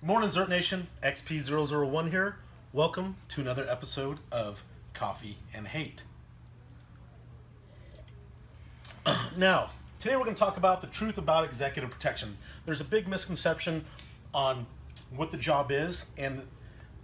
Morning, ZERT Nation. XP001 here. Welcome to another episode of Coffee and Hate. Now, today we're going to talk about the truth about executive protection. There's a big misconception on what the job is, and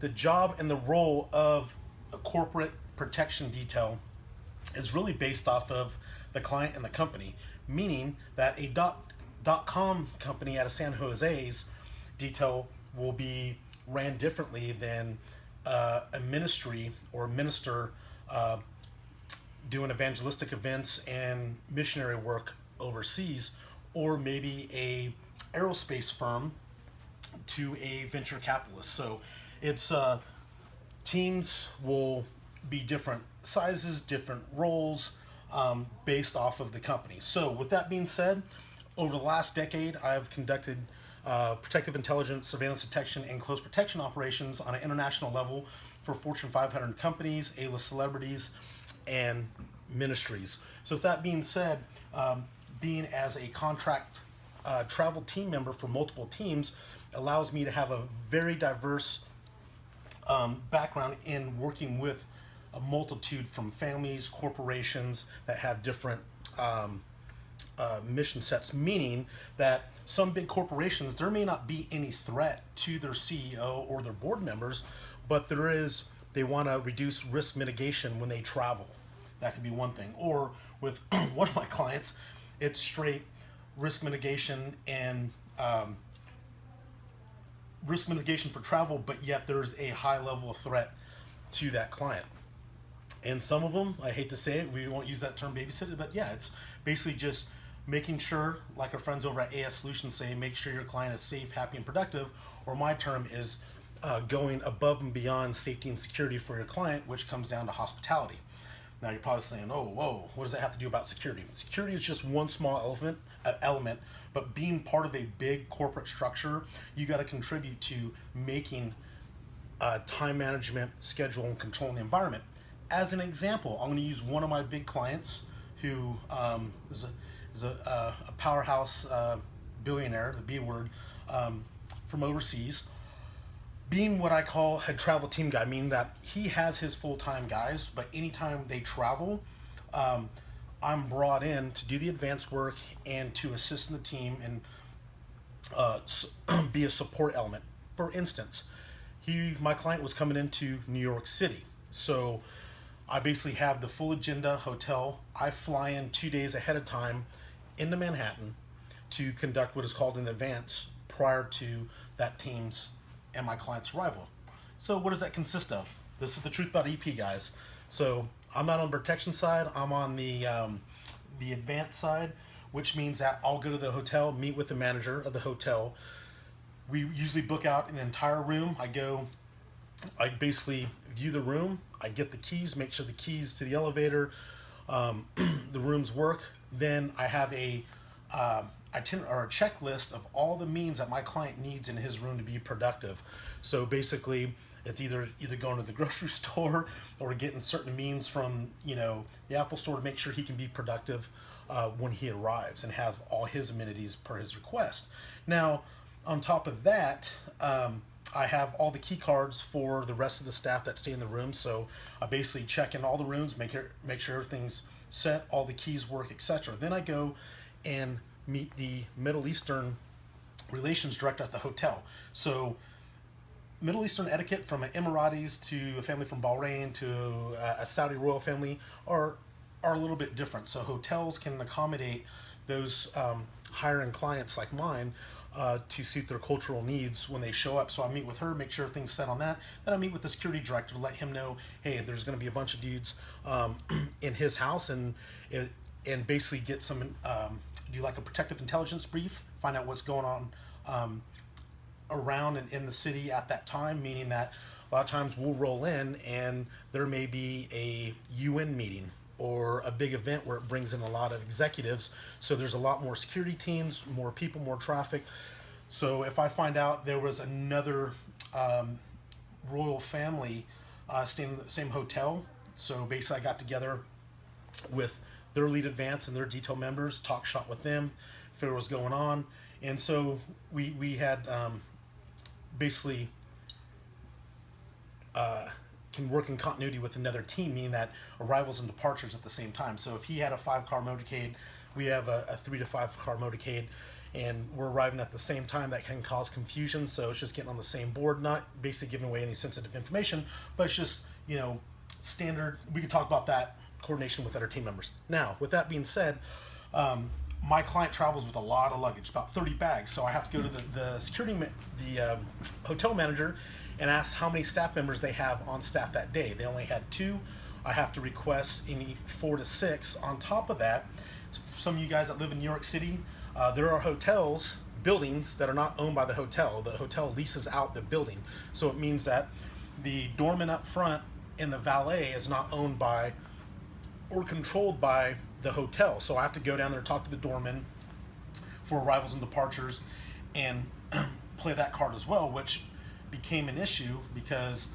the job and the role of a corporate protection detail is really based off of the client and the company, meaning that a .com company out of San Jose's detail will be ran differently than a ministry or minister doing evangelistic events and missionary work overseas, or maybe a aerospace firm to a venture capitalist. So it's teams will be different sizes, different roles, based off of the company. So with that being said, over the last decade, I've conducted protective intelligence, surveillance detection, and close protection operations on an international level for Fortune 500 companies, A-list celebrities, and ministries. So with that being said, being as a contract travel team member for multiple teams allows me to have a very diverse background in working with a multitude from families, corporations that have different mission sets, meaning that some big corporations, there may not be any threat to their CEO or their board members, but there is, they want to reduce risk mitigation when they travel. That could be one thing. Or with one of my clients, it's straight risk mitigation and risk mitigation for travel, but yet there's a high level of threat to that client. And some of them, I hate to say it, we won't use that term babysitter, but yeah, it's basically just making sure, like our friends over at AS Solutions say, make sure your client is safe, happy, and productive. Or my term is going above and beyond safety and security for your client, which comes down to hospitality. Now you're probably saying, oh, whoa, what does that have to do about security? Security is just one small element, but being part of a big corporate structure, you got to contribute to making time management, schedule, and controlling the environment. As an example, I'm going to use one of my big clients who is a powerhouse billionaire, the B word, from overseas. Being what I call a travel team guy, meaning that he has his full-time guys, but anytime they travel, I'm brought in to do the advanced work and to assist in the team and be a support element. For instance, my client was coming into New York City, so I basically have the full agenda hotel. I fly in 2 days ahead of time into Manhattan to conduct what is called an advance prior to that team's and my client's arrival. So what does that consist of? This is the truth about EP, guys. So I'm not on the protection side. I'm on the advance side, which means that I'll go to the hotel, meet with the manager of the hotel. We usually book out an entire room. I basically view the room. I get the keys, make sure the keys to the elevator, the rooms work. Then I have a checklist of all the means that my client needs in his room to be productive. So basically, it's either going to the grocery store or getting certain means from the Apple store to make sure he can be productive when he arrives and have all his amenities per his request. Now, on top of that, I have all the key cards for the rest of the staff that stay in the room. So I basically check in all the rooms, make sure everything's set, all the keys work, etc. Then I go and meet the Middle Eastern relations director at the hotel. So Middle Eastern etiquette, from an Emiratis to a family from Bahrain to a Saudi royal family, are a little bit different. So hotels can accommodate those higher-end clients like mine to suit their cultural needs when they show up. So I meet with her, make sure everything's set on that. Then I meet with the security director to let him know, hey, there's going to be a bunch of dudes in his house, and basically get some do like a protective intelligence brief, find out what's going on around and in the city at that time, meaning that a lot of times we'll roll in and there may be a UN meeting or a big event where it brings in a lot of executives. So there's a lot more security teams, more people, more traffic. So if I find out there was another royal family staying in the same hotel, so basically I got together with their lead advance and their detail members, talk shop with them, figure what was going on. And so we had basically can work in continuity with another team, meaning that arrivals and departures at the same time. So if he had a 5-car motorcade, we have a 3 to 5 car motorcade, and we're arriving at the same time. That can cause confusion. So it's just getting on the same board, not basically giving away any sensitive information, but it's just, you know, standard. We could talk about that coordination with other team members. Now, with that being said, my client travels with a lot of luggage, about 30 bags. So I have to go to the hotel manager and ask how many staff members they have on staff that day. They only had 2. I have to request any 4 to 6. On top of that, some of you guys that live in New York City, there are hotels, buildings that are not owned by the hotel. The hotel leases out the building. So it means that the doorman up front and the valet is not owned by or controlled by the hotel. So I have to go down there and talk to the doorman for arrivals and departures and play that card as well, which became an issue because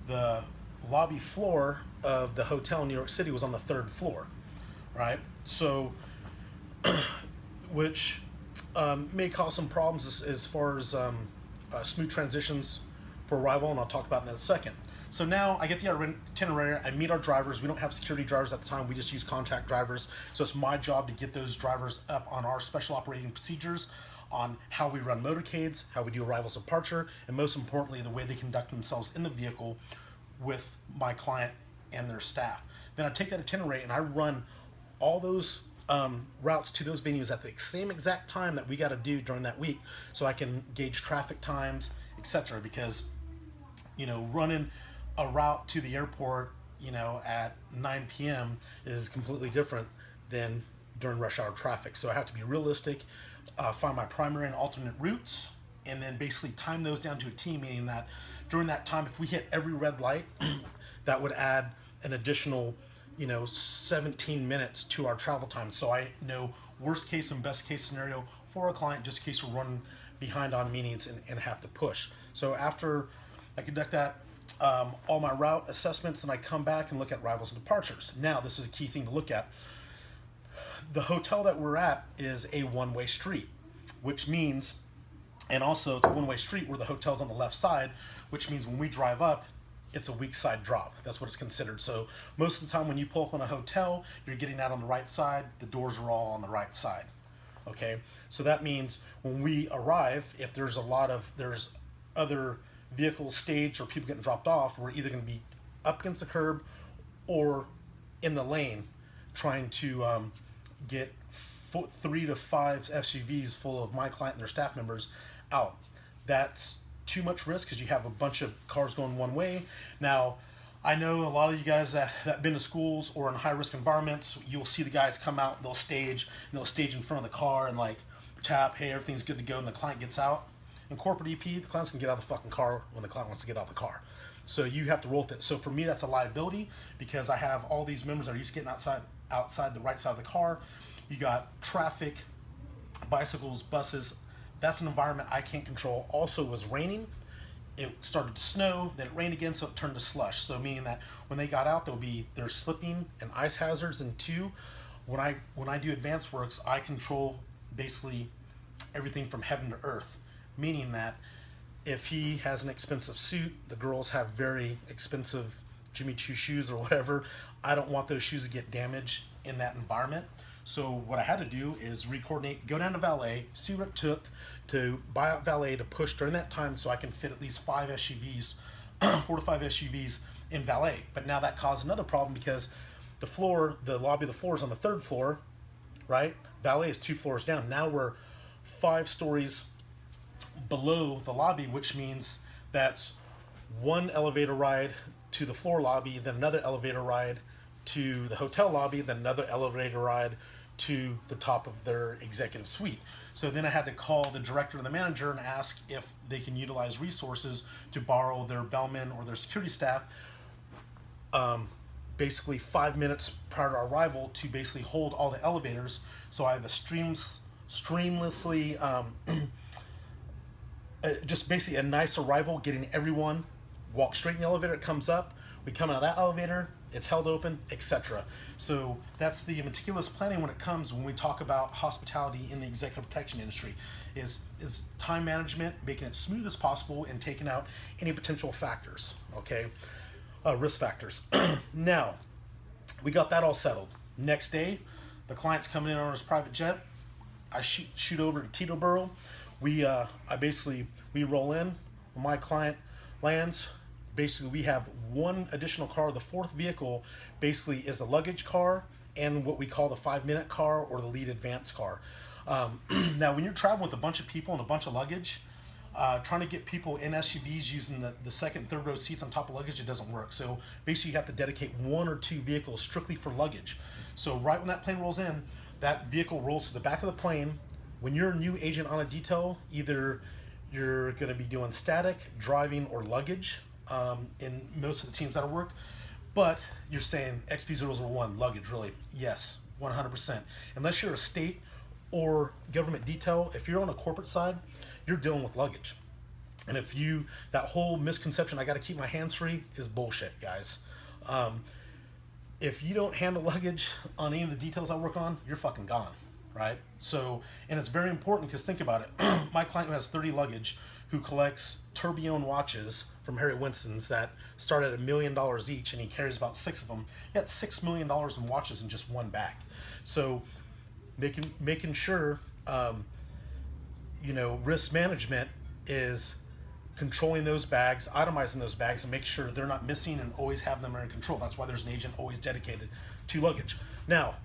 the lobby floor of the hotel in New York City was on the 3rd floor, right? So, which may cause some problems as far as smooth transitions for arrival, and I'll talk about that in a second. So now I get the itinerary, I meet our drivers. We don't have security drivers at the time, we just use contact drivers. So it's my job to get those drivers up on our special operating procedures on how we run motorcades, how we do arrivals, departure, and most importantly, the way they conduct themselves in the vehicle with my client and their staff. Then I take that itinerary and I run all those routes to those venues at the same exact time that we got to do during that week, so I can gauge traffic times, etc. Because, you know, running a route to the airport, you know, at 9 p.m. is completely different than during rush hour traffic. So I have to be realistic, find my primary and alternate routes, and then basically time those down to a T, meaning that during that time, if we hit every red light, that would add an additional, you know, 17 minutes to our travel time. So I know worst case and best case scenario for a client, just in case we're running behind on meetings and have to push. So after I conduct that, all my route assessments, and I come back and look at arrivals and departures. Now, this is a key thing to look at. The hotel that we're at is a one-way street, which means, and also it's a one-way street where the hotel's on the left side, which means when we drive up, it's a weak side drop. That's what it's considered. So most of the time when you pull up on a hotel, you're getting out on the right side. The doors are all on the right side. Okay, so that means when we arrive, if there's other vehicles staged or people getting dropped off, we're either going to be up against the curb or in the lane trying to get 3 to 5 SUVs full of my client and their staff members out. That's too much risk because you have a bunch of cars going one way. Now, I know a lot of you guys that been to schools or in high risk environments, you'll see the guys come out, they'll stage in front of the car and like tap, hey, everything's good to go, and the client gets out. In corporate EP, the client's can get out of the fucking car when the client wants to get out of the car. So you have to roll with it. So for me, that's a liability because I have all these members that are used to getting outside the right side of the car. You got traffic, bicycles, buses. That's an environment I can't control. Also, it was raining. It started to snow, then it rained again, so it turned to slush. So meaning that when they got out, there's slipping and ice hazards. And 2, when I do advanced works, I control basically everything from heaven to earth. Meaning that if he has an expensive suit, the girls have very expensive Jimmy Choo shoes or whatever, I don't want those shoes to get damaged in that environment. So what I had to do is re-coordinate, go down to valet, see what it took to buy out valet to push during that time so I can fit at least 5 SUVs, 4 to 5 SUVs in valet. But now that caused another problem because the lobby of the floor is on the 3rd floor, right? Valet is 2 floors down. Now we're 5 stories below the lobby, which means that's 1 elevator ride to the floor lobby, then another elevator ride to the hotel lobby, then another elevator ride to the top of their executive suite. So then I had to call the director and the manager and ask if they can utilize resources to borrow their bellman or their security staff basically 5 minutes prior to our arrival to basically hold all the elevators. So I have a streamlessly just basically a nice arrival, getting everyone walk straight in the elevator. It comes up, we come out of that elevator, it's held open, etc. So that's the meticulous planning when it comes when we talk about hospitality in the executive protection industry, is time management, making it smooth as possible, and taking out any potential factors, okay, risk factors. Now, we got that all settled. Next day, the client's coming in on his private jet. I shoot over to Teterboro. We roll in. When my client lands, basically we have one additional car. The fourth vehicle basically is a luggage car and what we call the 5-minute car or the lead advance car. Now, when you're traveling with a bunch of people and a bunch of luggage, trying to get people in SUVs using the second and third row seats on top of luggage, it doesn't work. So basically you have to dedicate 1 or 2 vehicles strictly for luggage. So right when that plane rolls in, that vehicle rolls to the back of the plane. When you're a new agent on a detail, either you're going to be doing static, driving, or luggage in most of the teams that have worked. But you're saying XP001, luggage, really? Yes, 100%. Unless you're a state or government detail, if you're on a corporate side, you're dealing with luggage. And that whole misconception, I got to keep my hands free, is bullshit, guys. If you don't handle luggage on any of the details I work on, you're fucking gone, right? So, and it's very important because think about it. My client who has 30 luggage, who collects tourbillon watches from Harry Winston's that start at $1 million each, and he carries about 6 of them. He got $6 million in watches in just one bag. So making sure, risk management is controlling those bags, itemizing those bags, and make sure they're not missing and always have them in control. That's why there's an agent always dedicated to luggage. Now,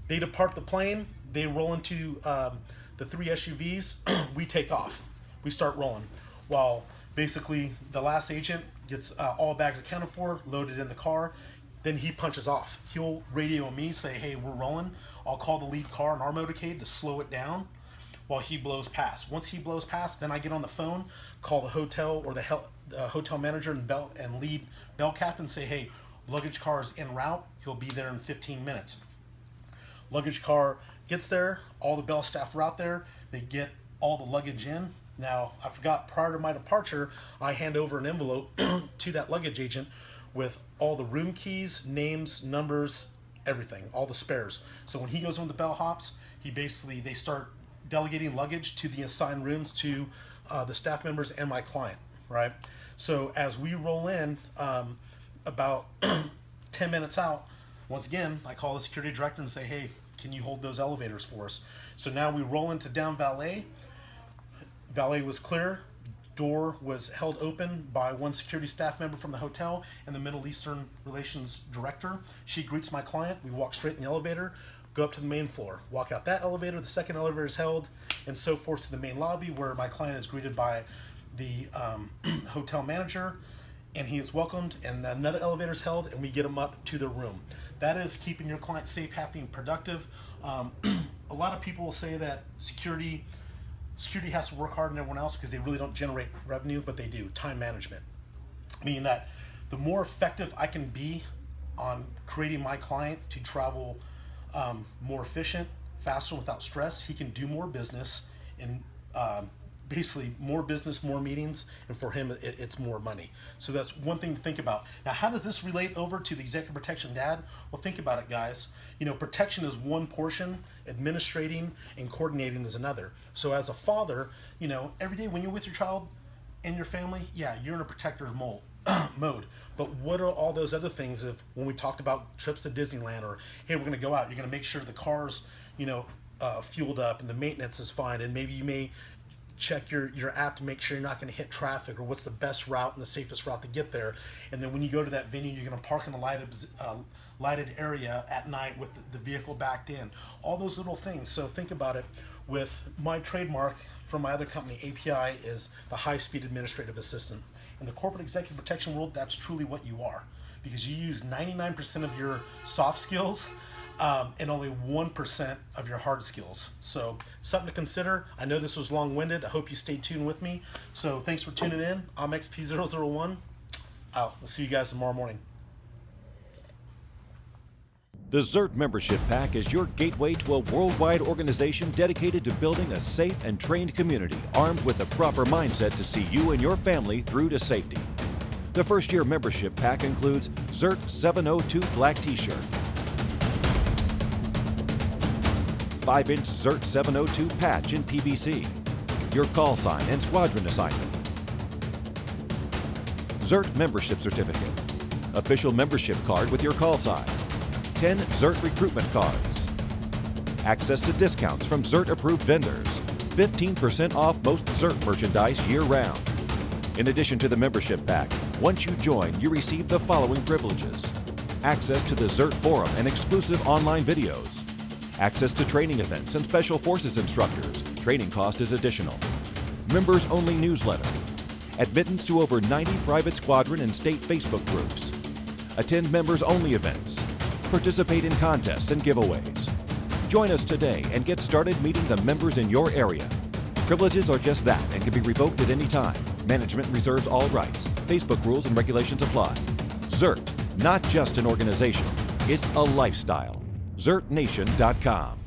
they depart the plane, they roll into the 3 SUVs, we take off. We start rolling. While basically the last agent gets all bags accounted for, loaded in the car, then he punches off. He'll radio me, say, hey, we're rolling. I'll call the lead car in our motorcade to slow it down while he blows past. Once he blows past, then I get on the phone, call the hotel or the hotel manager and lead bell captain, say, hey, luggage car is en route. He'll be there in 15 minutes. Luggage car gets there. All the bell staff are out there. They get all the luggage in. Now, I forgot, prior to my departure, I hand over an envelope to that luggage agent with all the room keys, names, numbers, everything, all the spares. So when he goes on the bellhops, they start delegating luggage to the assigned rooms to the staff members and my client, right? So as we roll in, about 10 minutes out, once again, I call the security director and say, hey, can you hold those elevators for us? So now we roll into down valet. Valet was clear. Door was held open by one security staff member from the hotel and the Middle Eastern Relations Director. She greets my client. We walk straight in the elevator, go up to the main floor, walk out that elevator, the second elevator is held, and so forth to the main lobby where my client is greeted by the hotel manager, and he is welcomed, and another elevator is held, and we get him up to their room. That is keeping your client safe, happy, and productive. A lot of people will say that security has to work harder than everyone else because they really don't generate revenue, but they do. Time management. Meaning that the more effective I can be on creating my client to travel more efficient, faster, without stress, he can do more business, and basically more business, more meetings, and for him it's more money. So that's one thing to think about. Now, how does this relate over to the executive protection dad? Well, think about it, guys. Protection is one portion, administrating and coordinating is another. So as a father, every day when you're with your child and your family, yeah, you're in a protector's mode. But what are all those other things when we talked about trips to Disneyland, or hey, we're going to go out, you're going to make sure the car's fueled up and the maintenance is fine, and maybe you may check your app to make sure you're not going to hit traffic, or what's the best route and the safest route to get there. And then when you go to that venue, you're going to park in a lighted area at night with the vehicle backed in. All those little things. So think about it. With my trademark from my other company, API, is the high-speed administrative assistant. In the corporate executive protection world, that's truly what you are, because you use 99% of your soft skills and only 1% of your hard skills. So something to consider. I know this was long-winded. I hope you stayed tuned with me. So thanks for tuning in. I'm XP001. We'll see you guys tomorrow morning. The ZERT membership pack is your gateway to a worldwide organization dedicated to building a safe and trained community armed with the proper mindset to see you and your family through to safety. The first-year membership pack includes ZERT 702 black t-shirt, 5-inch ZERT 702 patch in PVC, your call sign and squadron assignment, ZERT membership certificate, official membership card with your call sign, 10 ZERT recruitment cards, access to discounts from ZERT-approved vendors, 15% off most ZERT merchandise year-round. In addition to the membership pack, once you join, you receive the following privileges: access to the ZERT forum and exclusive online videos, access to training events and special forces instructors. Training cost is additional. Members-only newsletter, admittance to over 90 private squadron and state Facebook groups, attend members-only events, participate in contests and giveaways. Join us today and get started meeting the members in your area. Privileges are just that and can be revoked at any time. Management reserves all rights. Facebook rules and regulations apply. ZERT, not just an organization, it's a lifestyle. ZERTNation.com.